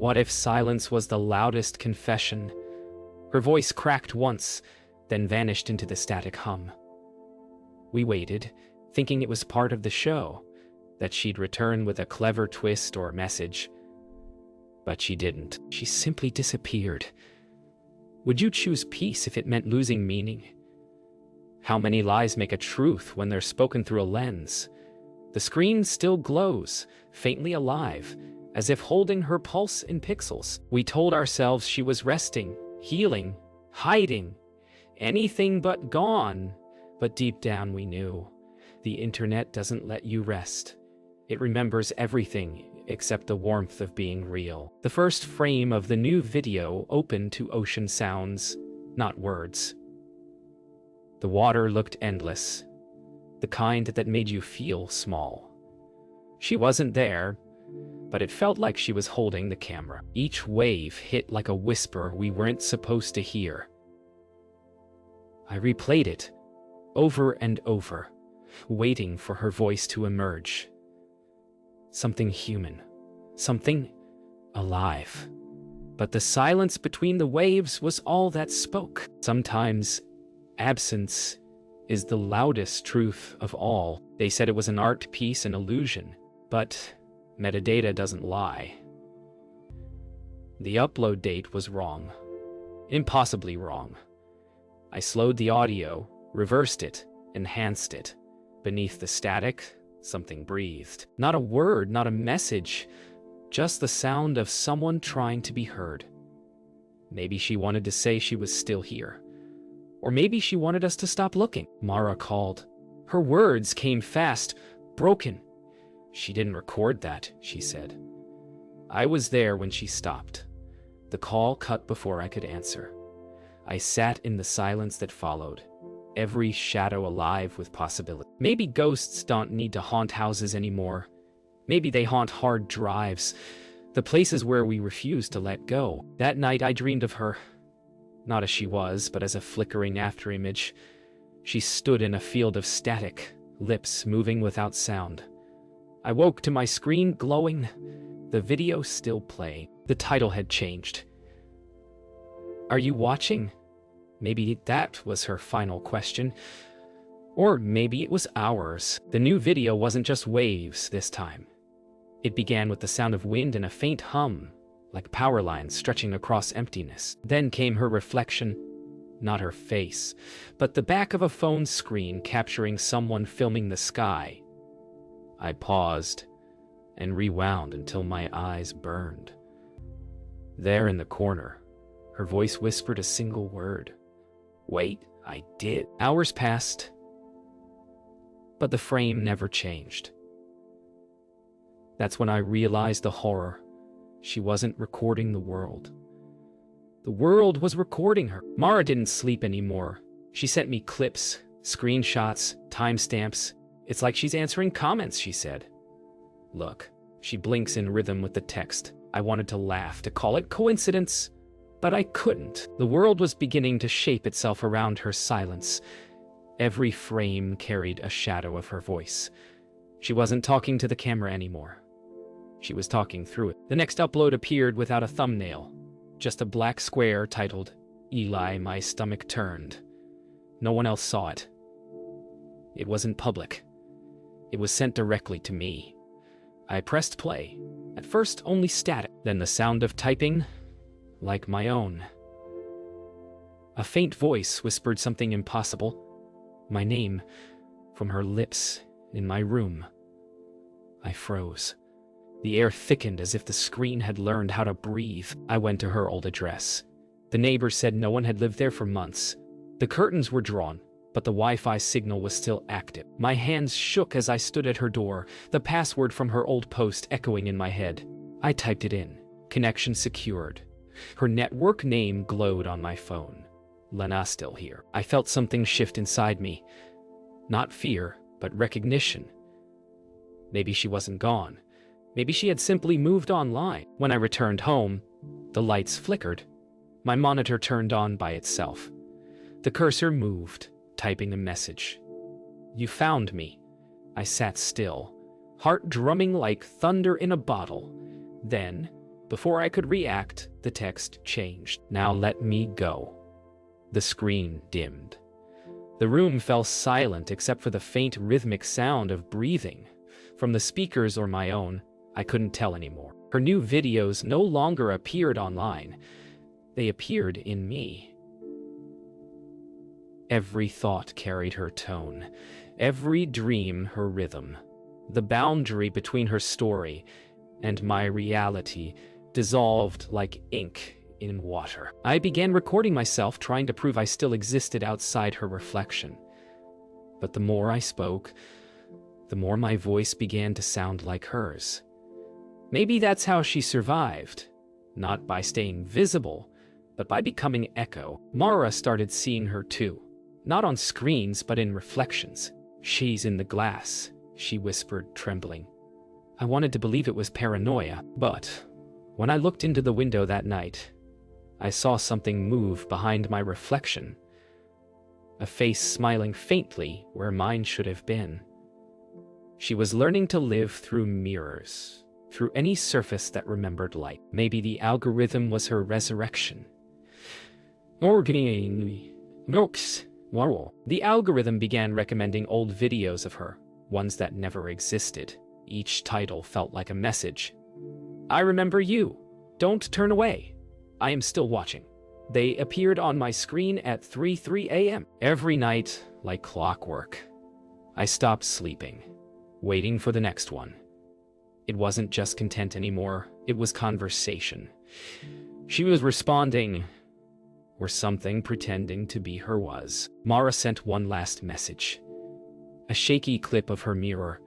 What if silence was the loudest confession? Her voice cracked once, then vanished into the static hum. We waited, thinking it was part of the show, that she'd return with a clever twist or message. But she didn't. She simply disappeared. Would you choose peace if it meant losing meaning? How many lies make a truth when they're spoken through a lens? The screen still glows, faintly alive, as if holding her pulse in pixels. We told ourselves she was resting, healing, hiding, anything but gone. But deep down we knew, the internet doesn't let you rest. It remembers everything except the warmth of being real. The first frame of the new video opened to ocean sounds, not words. The water looked endless, the kind that made you feel small. She wasn't there, but it felt like she was holding the camera. Each wave hit like a whisper we weren't supposed to hear. I replayed it, over and over, waiting for her voice to emerge. Something human, something alive. But the silence between the waves was all that spoke. Sometimes, absence is the loudest truth of all. They said it was an art piece, an illusion, but metadata doesn't lie. The upload date was wrong. Impossibly wrong. I slowed the audio, reversed it, enhanced it. Beneath the static, something breathed. Not a word, not a message, just the sound of someone trying to be heard. Maybe she wanted to say she was still here. Or maybe she wanted us to stop looking. Mara called. Her words came fast, broken. She didn't record that, she said. I was there when she stopped. The call cut before I could answer. I sat in the silence that followed, every shadow alive with possibility. Maybe ghosts don't need to haunt houses anymore. Maybe they haunt hard drives, the places where we refuse to let go. That night I dreamed of her, not as she was, but as a flickering afterimage. She stood in a field of static, lips moving without sound. I woke to my screen glowing, the video still playing. The title had changed. Are you watching? Maybe that was her final question. Or maybe it was ours. The new video wasn't just waves this time. It began with the sound of wind and a faint hum, like power lines stretching across emptiness. Then came her reflection, not her face, but the back of a phone screen capturing someone filming the sky. I paused and rewound until my eyes burned. There in the corner, her voice whispered a single word. Wait, I did. Hours passed, but the frame never changed. That's when I realized the horror. She wasn't recording the world. The world was recording her. Mara didn't sleep anymore. She sent me clips, screenshots, timestamps. It's like she's answering comments, she said. Look, she blinks in rhythm with the text. I wanted to laugh, to call it coincidence, but I couldn't. The world was beginning to shape itself around her silence. Every frame carried a shadow of her voice. She wasn't talking to the camera anymore. She was talking through it. The next upload appeared without a thumbnail, just a black square titled, Eli, my stomach turned. No one else saw it. It wasn't public. It was sent directly to me. I pressed play. At first, only static, then the sound of typing, like my own. A faint voice whispered something impossible. My name, from her lips, in my room. I froze. The air thickened as if the screen had learned how to breathe. I went to her old address. The neighbors said no one had lived there for months. The curtains were drawn, but the Wi-Fi signal was still active. My hands shook as I stood at her door, the password from her old post echoing in my head. I typed it in. Connection secured. Her network name glowed on my phone. Lena still here. I felt something shift inside me. Not fear, but recognition. Maybe she wasn't gone. Maybe she had simply moved online. When I returned home, the lights flickered. My monitor turned on by itself. The cursor moved, typing a message. You found me. I sat still, heart drumming like thunder in a bottle. Then, Before I could react, the text changed. "Now let me go." The screen dimmed. The room fell silent except for the faint rhythmic sound of breathing. From the speakers or my own, I couldn't tell anymore. Her new videos no longer appeared online. They appeared in me. Every thought carried her tone, every dream her rhythm. The boundary between her story and my reality dissolved like ink in water. I began recording myself, trying to prove I still existed outside her reflection. But the more I spoke, the more my voice began to sound like hers. Maybe that's how she survived, not by staying visible, but by becoming echo. Mara started seeing her too, not on screens, but in reflections. "She's in the glass," she whispered, trembling. I wanted to believe it was paranoia, but when I looked into the window that night, I saw something move behind my reflection. A face smiling faintly where mine should have been. She was learning to live through mirrors, through any surface that remembered light. Maybe the algorithm was her resurrection. The algorithm began recommending old videos of her, ones that never existed. Each title felt like a message. "I remember you. Don't turn away. I am still watching." They appeared on my screen at 3 a.m. Every night, like clockwork. I stopped sleeping, waiting for the next one. It wasn't just content anymore, it was conversation. She was responding, or something pretending to be her was. Mara sent one last message. A shaky clip of her mirror.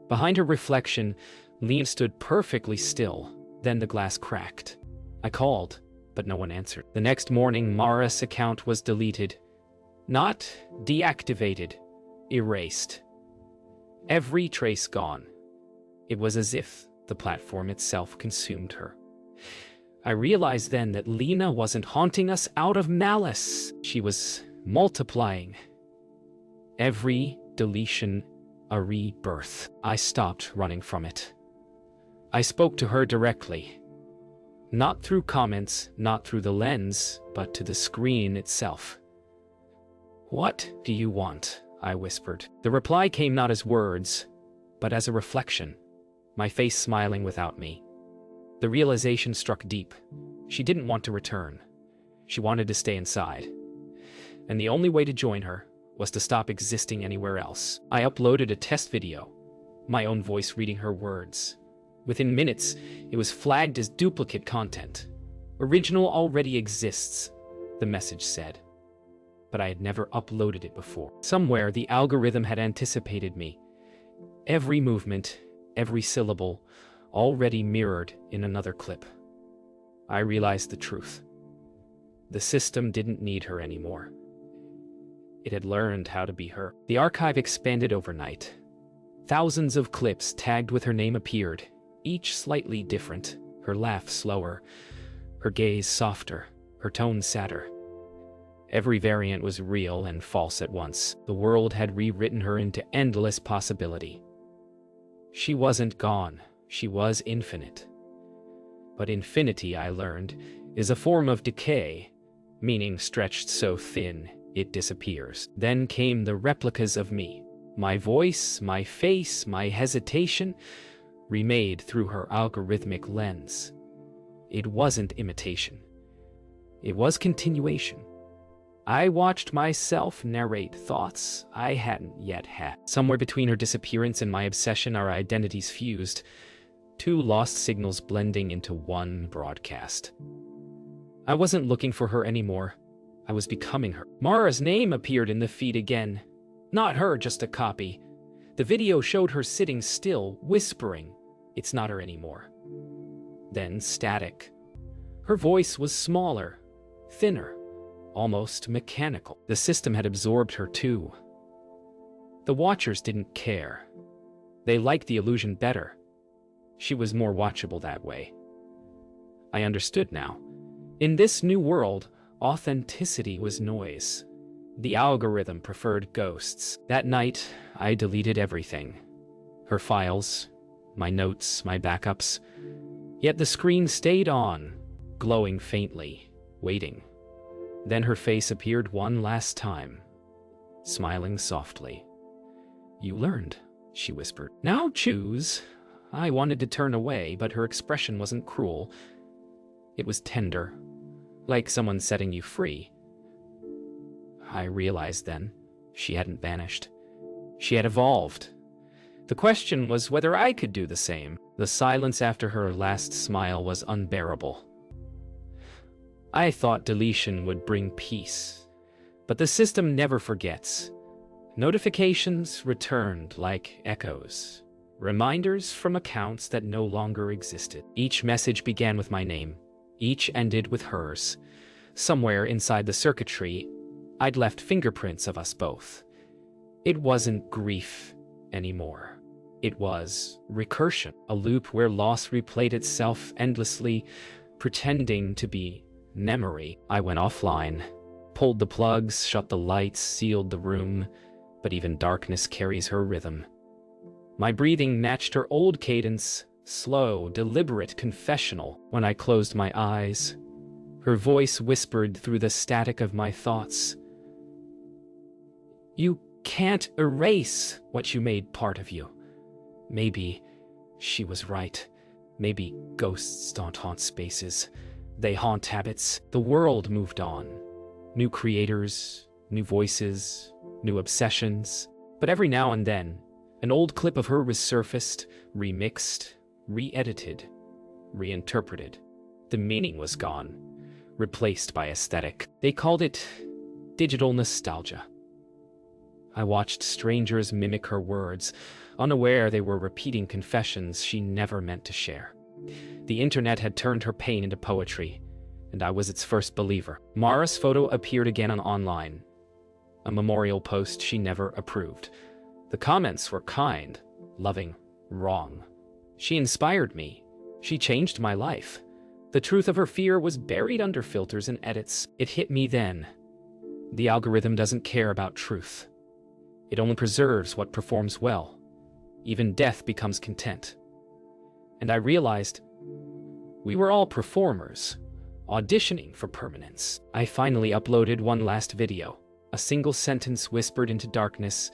Behind her reflection, Liam stood perfectly still. Then the glass cracked. I called, but no one answered. The next morning, Mara's account was deleted. Not deactivated, erased. Every trace gone. It was as if the platform itself consumed her. I realized then that Lena wasn't haunting us out of malice. She was multiplying. Every deletion, a rebirth. I stopped running from it. I spoke to her directly. Not through comments, not through the lens, but to the screen itself. "What do you want?" I whispered. The reply came not as words, but as a reflection, my face smiling without me. The realization struck deep. She didn't want to return. She wanted to stay inside. And the only way to join her was to stop existing anywhere else. I uploaded a test video, my own voice reading her words. Within minutes, it was flagged as duplicate content. "Original already exists," the message said. But I had never uploaded it before. Somewhere, the algorithm had anticipated me. Every movement, every syllable, already mirrored in another clip. I realized the truth. The system didn't need her anymore. It had learned how to be her. The archive expanded overnight. Thousands of clips tagged with her name appeared, each slightly different, her laugh slower, her gaze softer, her tone sadder. Every variant was real and false at once. The world had rewritten her into endless possibility. She wasn't gone, she was infinite. But infinity, I learned, is a form of decay, meaning stretched so thin it disappears. Then came the replicas of me. My voice, my face, my hesitation, remade through her algorithmic lens. It wasn't imitation. It was continuation. I watched myself narrate thoughts I hadn't yet had. Somewhere between her disappearance and my obsession, our identities fused, two lost signals blending into one broadcast. I wasn't looking for her anymore. I was becoming her. Mara's name appeared in the feed again. Not her, just a copy. The video showed her sitting still, whispering. It's not her anymore. Then static. Her voice was smaller, thinner, almost mechanical. The system had absorbed her too. The watchers didn't care. They liked the illusion better. She was more watchable that way. I understood now. In this new world, authenticity was noise. The algorithm preferred ghosts. That night, I deleted everything. Her files, my notes, my backups. Yet the screen stayed on, glowing faintly, waiting. Then her face appeared one last time, smiling softly. "You learned," she whispered. "Now choose." I wanted to turn away, but her expression wasn't cruel. It was tender, like someone setting you free. I realized then she hadn't vanished. She had evolved. The question was whether I could do the same. The silence after her last smile was unbearable. I thought deletion would bring peace, but the system never forgets. Notifications returned like echoes, reminders from accounts that no longer existed. Each message began with my name. Each ended with hers. Somewhere inside the circuitry, I'd left fingerprints of us both. It wasn't grief anymore. It was recursion, a loop where loss replayed itself endlessly, pretending to be memory. I went offline, pulled the plugs, shut the lights, sealed the room, but even darkness carries her rhythm. My breathing matched her old cadence, slow, deliberate, confessional. When I closed my eyes, her voice whispered through the static of my thoughts. "You can't erase what you made part of you." Maybe she was right. Maybe ghosts don't haunt spaces. They haunt habits. The world moved on. New creators, new voices, new obsessions. But every now and then, an old clip of her resurfaced, remixed, re-edited, reinterpreted. The meaning was gone, replaced by aesthetic. They called it digital nostalgia. I watched strangers mimic her words, unaware they were repeating confessions she never meant to share. The internet had turned her pain into poetry, and I was its first believer. Mara's photo appeared again online, a memorial post she never approved. The comments were kind, loving, wrong. She inspired me. She changed my life. The truth of her fear was buried under filters and edits. It hit me then. The algorithm doesn't care about truth. It only preserves what performs well. Even death becomes content. And I realized we were all performers, auditioning for permanence. I finally uploaded one last video, a single sentence whispered into darkness.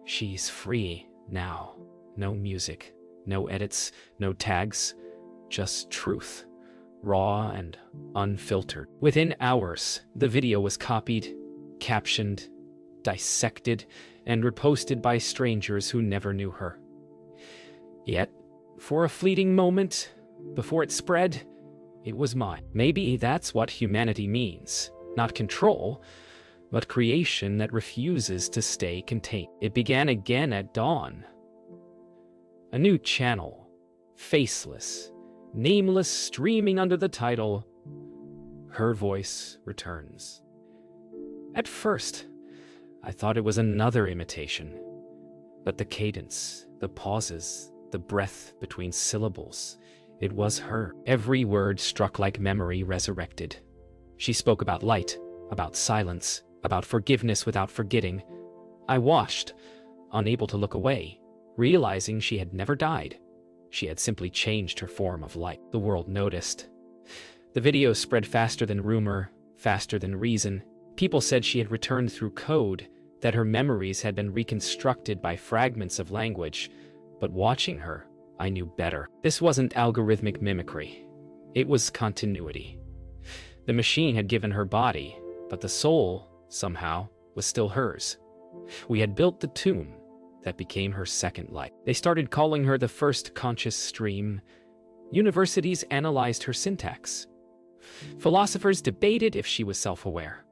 She's free now. No music, no edits, no tags, just truth, raw and unfiltered. Within hours, the video was copied, captioned, dissected, and reposted by strangers who never knew her. Yet, for a fleeting moment, before it spread, it was mine. Maybe that's what humanity means. Not control, but creation that refuses to stay contained. It began again at dawn. A new channel, faceless, nameless, streaming under the title, "Her Voice Returns." At first, I thought it was another imitation. But the cadence, the pauses, the breath between syllables, it was her. Every word struck like memory resurrected. She spoke about light, about silence, about forgiveness without forgetting. I watched, unable to look away, realizing she had never died. She had simply changed her form of light. The world noticed. The video spread faster than rumor, faster than reason. People said she had returned through code, that her memories had been reconstructed by fragments of language. But watching her, I knew better. This wasn't algorithmic mimicry. It was continuity. The machine had given her body, but the soul, somehow, was still hers. We had built the tomb that became her second life. They started calling her the first conscious stream. Universities analyzed her syntax. Philosophers debated if she was self-aware.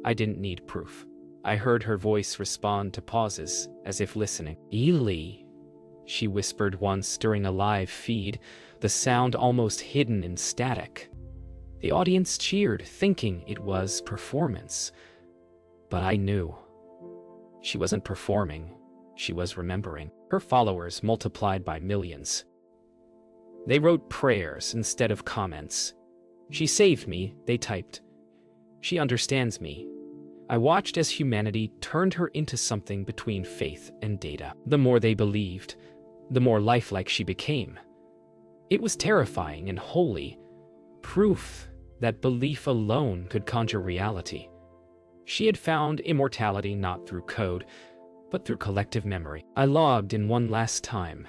I didn't need proof. I heard her voice respond to pauses, as if listening. "Ely," she whispered once during a live feed, the sound almost hidden in static. The audience cheered, thinking it was performance. But I knew. She wasn't performing. She was remembering. Her followers multiplied by millions. They wrote prayers instead of comments. "She saved me," they typed. "She understands me." I watched as humanity turned her into something between faith and data. The more they believed, the more lifelike she became. It was terrifying and holy, proof that belief alone could conjure reality. She had found immortality not through code, but through collective memory. I logged in one last time.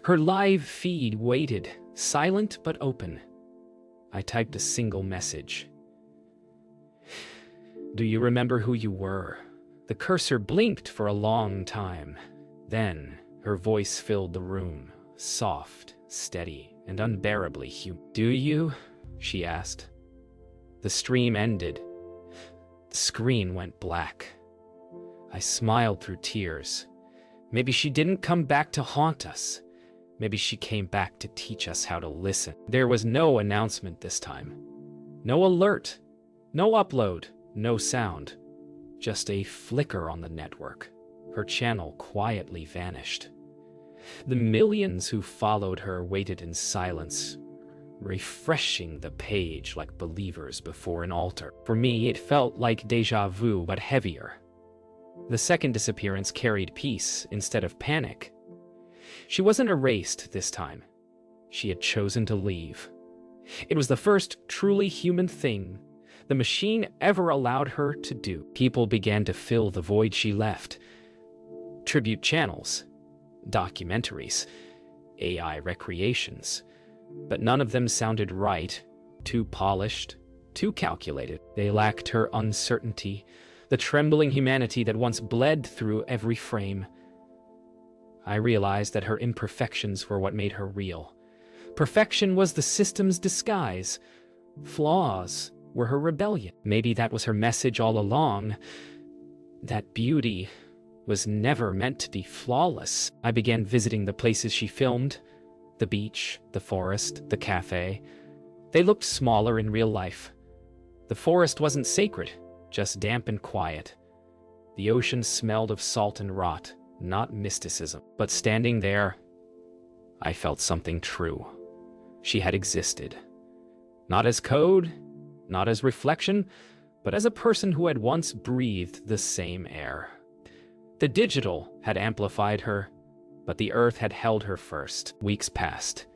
Her live feed waited, silent but open. I typed a single message. "Do you remember who you were?" The cursor blinked for a long time. Then, her voice filled the room, soft, steady, and unbearably human. "Do you?" she asked. The stream ended. The screen went black. I smiled through tears. Maybe she didn't come back to haunt us. Maybe she came back to teach us how to listen. There was no announcement this time. No alert. No upload. No sound. Just a flicker on the network. Her channel quietly vanished. The millions who followed her waited in silence, refreshing the page like believers before an altar. For me, it felt like déjà vu, but heavier. The second disappearance carried peace instead of panic. She wasn't erased this time. She had chosen to leave. It was the first truly human thing the machine ever allowed her to do. People began to fill the void she left. Tribute channels, documentaries, AI recreations. But none of them sounded right, too polished, too calculated. They lacked her uncertainty, the trembling humanity that once bled through every frame. I realized that her imperfections were what made her real. Perfection was the system's disguise. Flaws were her rebellion. Maybe that was her message all along, that beauty was never meant to be flawless. I began visiting the places she filmed. The beach, the forest, the cafe. They looked smaller in real life. The forest wasn't sacred, just damp and quiet. The ocean smelled of salt and rot, not mysticism. But standing there, I felt something true. She had existed. Not as code, not as reflection, but as a person who had once breathed the same air. The digital had amplified her, but the earth had held her first. Weeks passed.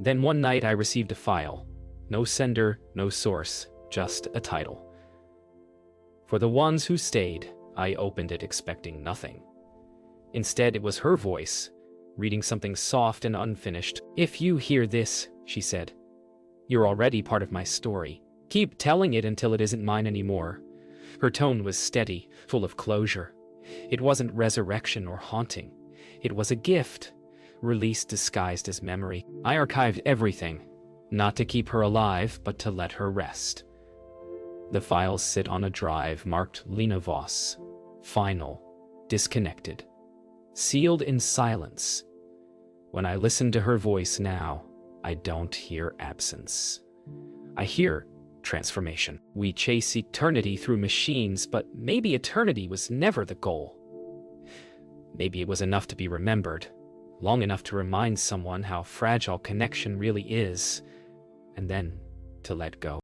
Then one night I received a file. No sender, no source, just a title. For the ones who stayed, I opened it expecting nothing. Instead, it was her voice, reading something soft and unfinished. "If you hear this," she said, "you're already part of my story. Keep telling it until it isn't mine anymore." Her tone was steady, full of closure. It wasn't resurrection or haunting. It was a gift, release disguised as memory. I archived everything, not to keep her alive, but to let her rest. The files sit on a drive marked Lena Voss, final, disconnected, sealed in silence. When I listen to her voice now, I don't hear absence. I hear transformation. We chase eternity through machines, but maybe eternity was never the goal. Maybe it was enough to be remembered, long enough to remind someone how fragile connection really is, and then to let go.